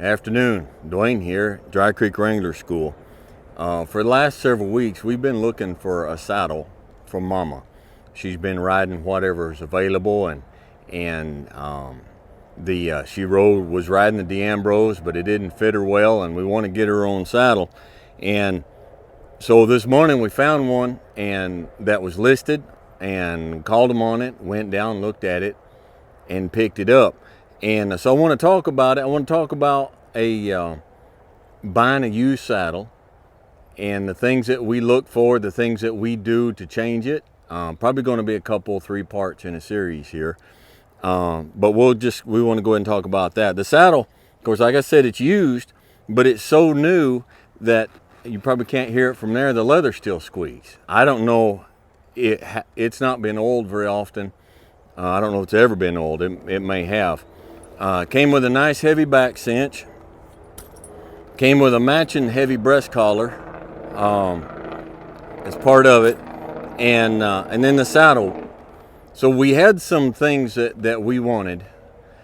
Afternoon, Dwayne here, Dry Creek Wrangler School. For the last several weeks, we've been looking for a saddle for Mama. She's been riding whatever is available, and she was riding the D'Ambrose, but it didn't fit her well, and we want to get her own saddle. And so this morning we found one, and that was listed, and called them on it, went down, looked at it, and picked it up. And so I want to talk about it. I want to talk about buying a used saddle and the things that we look for, the things that we do to change it. Probably going to be a couple, 3 parts in a series here. But we want to go ahead and talk about that. The saddle, of course, like I said, it's used, but it's so new that you probably can't hear it from there. The leather still squeaks. I don't know. It's not been oiled very often. I don't know if it's ever been oiled. It may have. Came with a nice heavy back cinch. Came with a matching heavy breast collar as part of it, and then the saddle. So we had some things that we wanted.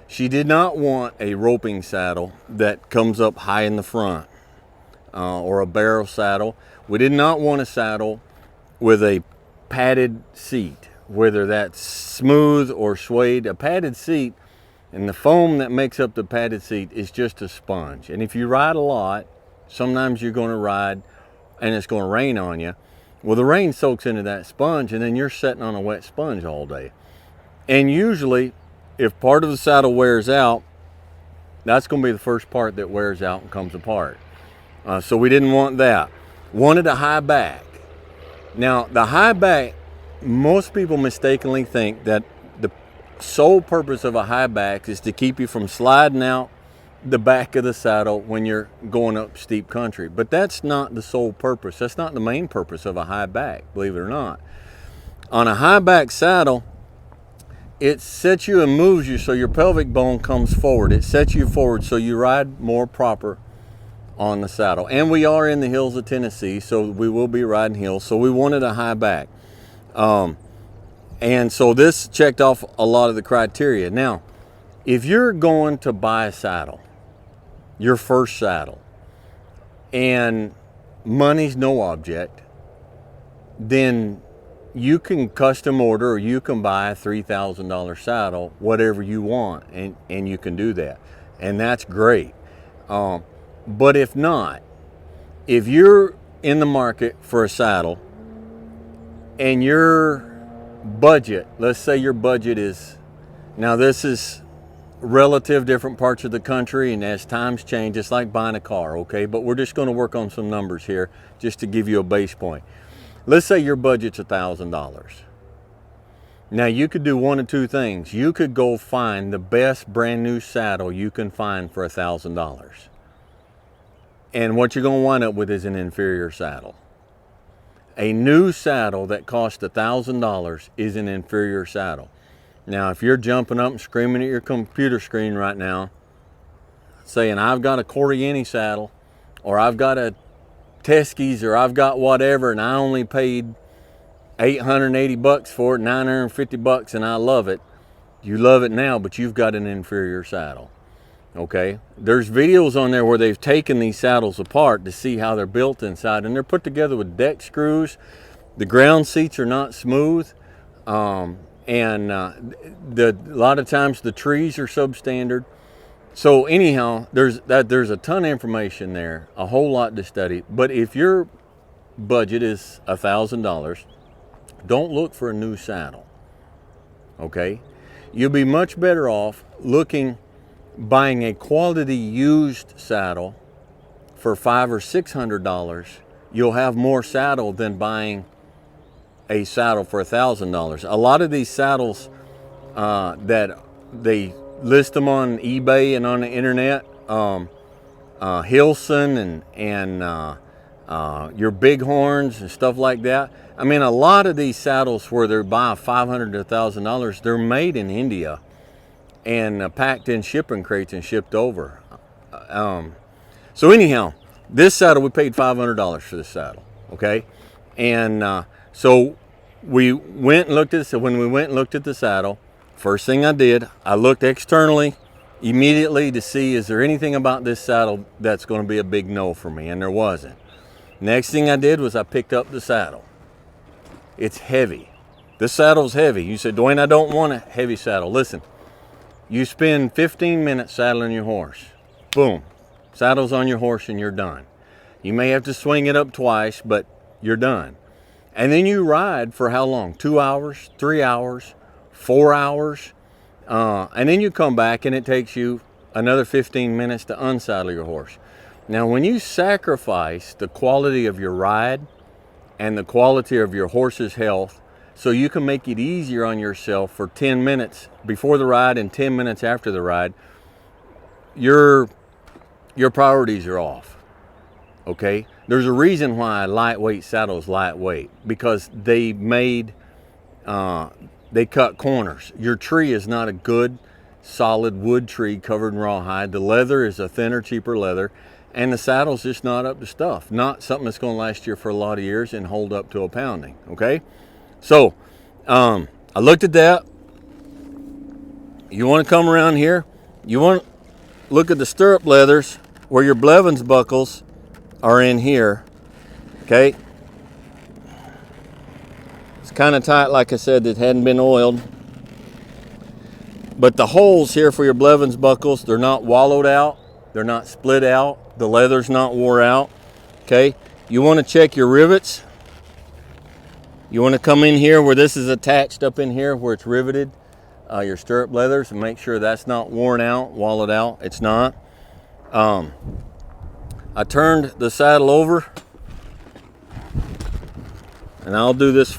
She did not want a roping saddle that comes up high in the front, or a barrel saddle. We did not want a saddle with a padded seat, whether that's smooth or suede. A padded seat, and the foam that makes up the padded seat is just a sponge. And if you ride a lot, sometimes you're going to ride and it's going to rain on you. Well, the rain soaks into that sponge, and then you're sitting on a wet sponge all day. And usually, if part of the saddle wears out, that's going to be the first part that wears out and comes apart. So we didn't want that. Wanted a high back. Now, the high back, most people mistakenly think that the sole purpose of a high back is to keep you from sliding out the back of the saddle when you're going up steep country. But that's not the sole purpose. That's not the main purpose of a high back, believe it or not. On a high back saddle, it sets you and moves you so your pelvic bone comes forward. It sets you forward so you ride more proper on the saddle. And we are in the hills of Tennessee, so we will be riding hills. So we wanted a high back. And so this checked off a lot of the criteria. Now, if you're going to buy a saddle, your first saddle, and money's no object, then you can custom order, or you can buy a $3,000 saddle, whatever you want, and you can do that. And that's great. But if not, if you're in the market for a saddle and your budget, let's say your budget is, now this is relative different parts of the country, and as times change, it's like buying a car, okay? But we're just going to work on some numbers here just to give you a base point. Let's say your budget's $1,000. Now you could do one of two things. You could go find the best brand new saddle you can find for $1,000. And what you're going to wind up with is an inferior saddle. A new saddle that costs $1,000 is an inferior saddle. Now, if you're jumping up and screaming at your computer screen right now, saying, I've got a Coriani saddle, or I've got a Teskey's, or I've got whatever, and I only paid $880 for it, $950, and I love it. You love it now, but you've got an inferior saddle. Okay, there's videos on there where they've taken these saddles apart to see how they're built inside, and they're put together with deck screws. The ground seats are not smooth, a lot of times the trees are substandard. So anyhow, there's a ton of information there, a whole lot to study. But if your budget is $1,000, don't look for a new saddle. Okay, you'll be much better off buying a quality used saddle for $500 or $600. You'll have more saddle than buying a saddle for $1,000. A lot of these saddles that they list them on eBay and on the internet, Hilson and your Bighorns and stuff like that. I mean, a lot of these saddles where they're buying $500 to $1,000, they're made in India and packed in shipping crates and shipped over. So anyhow, this saddle, we paid $500 for this saddle, okay? And so we went and looked at it. So when we went and looked at the saddle, first thing I did, I looked externally, immediately to see, is there anything about this saddle that's going to be a big no for me? And there wasn't. Next thing I did was I picked up the saddle. It's heavy. This saddle's heavy. You said, Dwayne, I don't want a heavy saddle. Listen, you spend 15 minutes saddling your horse. Boom. Saddle's on your horse and you're done. You may have to swing it up twice, but you're done. And then you ride for how long? 2 hours, 3 hours, 4 hours. And then you come back and it takes you another 15 minutes to unsaddle your horse. Now, when you sacrifice the quality of your ride and the quality of your horse's health so you can make it easier on yourself for 10 minutes before the ride and 10 minutes after the ride, your priorities are off, okay? There's a reason why a lightweight saddle is lightweight, because they cut corners. Your tree is not a good, solid wood tree covered in rawhide. The leather is a thinner, cheaper leather, and the saddle's just not up to stuff. Not something that's going to last you for a lot of years and hold up to a pounding, okay? So, I looked at that. You want to come around here. You want to look at the stirrup leathers where your Blevins buckles are in here, okay? It's kind of tight, like I said, it hadn't been oiled. But the holes here for your Blevins buckles, they're not wallowed out. They're not split out. The leather's not wore out, okay? You want to check your rivets. You want to come in here where this is attached up in here where it's riveted, your stirrup leathers, and make sure that's not worn out, wallowed out. It's not. I turned the saddle over, and I'll do this,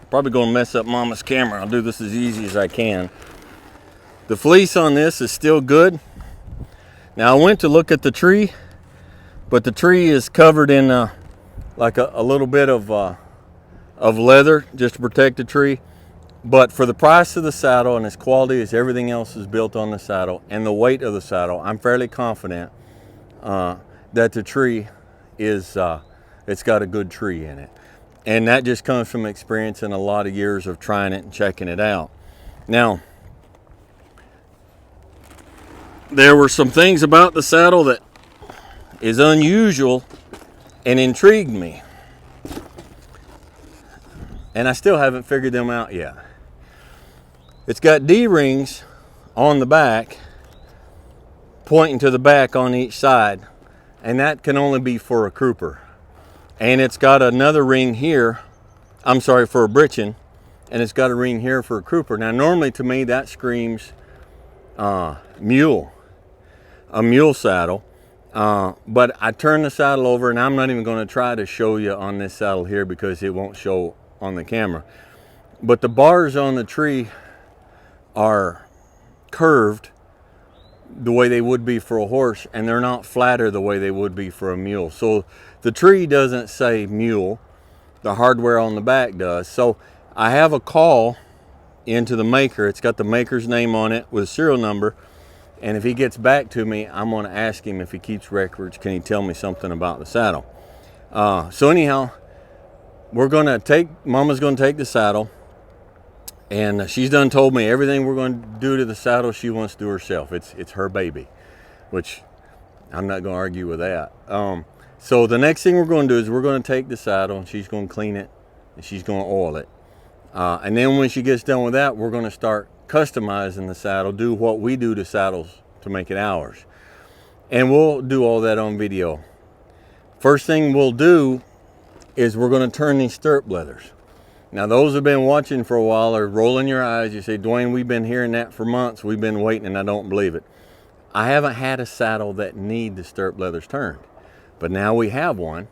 probably going to mess up Mama's camera. I'll do this as easy as I can. The fleece on this is still good. Now I went to look at the tree, but the tree is covered in like a little bit of leather just to protect the tree. But for the price of the saddle and as quality as everything else is built on the saddle and the weight of the saddle, I'm fairly confident that the tree is, it's got a good tree in it. And that just comes from experience and a lot of years of trying it and checking it out. Now, there were some things about the saddle that is unusual and intrigued me. And I still haven't figured them out yet. It's got D-rings on the back, pointing to the back on each side, and that can only be for a crouper. And it's got another ring here, I'm sorry, for a britchin', and it's got a ring here for a crouper. Now, normally to me, that screams mule, a mule saddle. But I turned the saddle over, and I'm not even going to try to show you on this saddle here because it won't show on the camera. But the bars on the tree are curved the way they would be for a horse, and they're not flatter the way they would be for a mule. So the tree doesn't say mule, the hardware on the back does. So I have a call into the maker. It's got the maker's name on it with a serial number, and if he gets back to me, I'm going to ask him if he keeps records, can he tell me something about the saddle. So anyhow, we're going to take, Mama's going to take the saddle, and she's done told me everything we're going to do to the saddle she wants to do herself. It's her baby, which I'm not going to argue with that. So the next thing we're going to do is we're going to take the saddle, and she's going to clean it, and she's going to oil it. And then when she gets done with that, we're going to start customizing the saddle, do what we do to saddles to make it ours. And we'll do all that on video. First thing we'll do is we're going to turn these stirrup leathers. Now, those who've been watching for a while are rolling your eyes. You say, Dwayne, we've been hearing that for months. We've been waiting, and I don't believe it. I haven't had a saddle that need the stirrup leathers turned, but now we have one,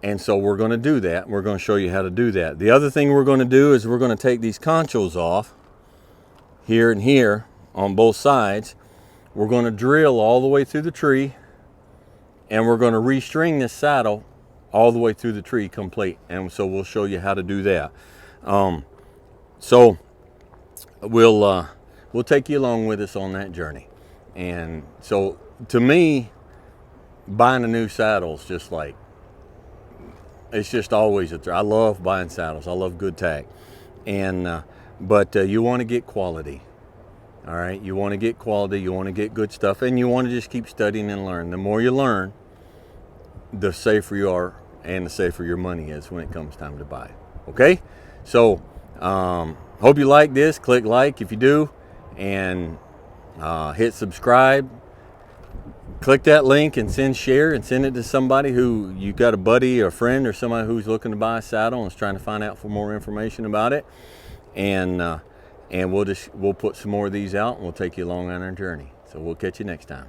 and so we're going to do that. We're going to show you how to do that. The other thing we're going to do is we're going to take these conchos off here and here on both sides. We're going to drill all the way through the tree, and we're going to restring this saddle all the way through the tree complete. And so we'll show you how to do that. So we'll take you along with us on that journey. And so to me, buying a new saddle is just like, it's just always a thrill. I love buying saddles. I love good tack. And but you want to get quality. All right, you want to get quality, you want to get good stuff, and you want to just keep studying and learn. The more you learn, the safer you are, and the safer your money is when it comes time to buy. Okay, so hope you like this. Click like if you do, and hit subscribe. Click that link and share and send it to somebody who you got, a buddy or a friend or somebody who's looking to buy a saddle and is trying to find out for more information about it. And we'll put some more of these out, and we'll take you along on our journey. So we'll catch you next time.